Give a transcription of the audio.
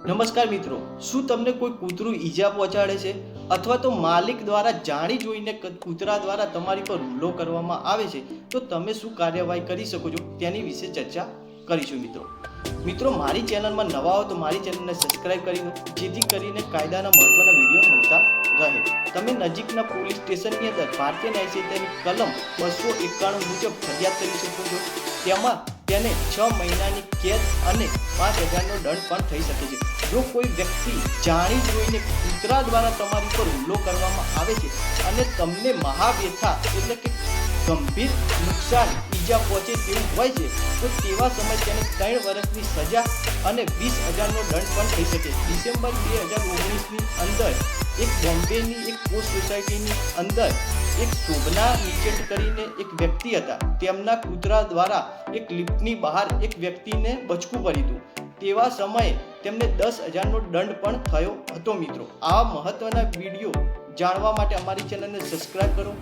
નમસ્કાર મિત્રો, શું તમને કોઈ કૂતરું ઈજા પહોંચાડે છે અથવા તો માલિક દ્વારા જાણી જોઈને કૂતરા દ્વારા તમારી પર હુમલો કરવામાં આવે છે તો તમે શું કાર્યવાહી કરી શકો છો તેની વિશે ચર્ચા કરીશું મિત્રો મારી ચેનલમાં નવા હો તો મારી ચેનલને સબસ્ક્રાઇબ કરી દો જેથી કરીને કાયદાના મહત્વના વિડીયો મળતા રહે. તમે નજીકના પોલીસ સ્ટેશનની અંદર ભારતીય ન્યાય સંહિતાની કલમ 291 મુજબ ફરિયાદ કરી શકો છો. તેમાં તેને 6 મહિનાની કેદ અને 5,000નો દંડ પણ થઈ શકે છે. જો કોઈ વ્યક્તિ જાણી જોઈને કૂતરા દ્વારા તમારી પર હુમલો કરવામાં આવે છે અને તમને મહાવ્યથા એટલે કે ગંભીર નુકસાન ઈજા પહોંચે તેવું હોય છે તો તેવા સમય તેને 3 વર્ષની સજા અને 20,000નો દંડ પણ થઈ શકે. ડિસેમ્બર 2019ની અંદર એક બોમ્બેની એક પોસ્ટ સોસાયટીની અંદર એક શોભના નીચેટ કરીને એક વ્યક્તિ હતા. તેમના કૂતરા દ્વારા એક લિફ્ટની બહાર એક વ્યક્તિને બચકું ભર્યું હતું. તેવા સમયે તેમને 10,000નો દંડ પણ થયો હતો. મિત્રો, આ મહત્વના વિડીયો જાણવા માટે અમારી ચેનલને સબસ્ક્રાઇબ કરો.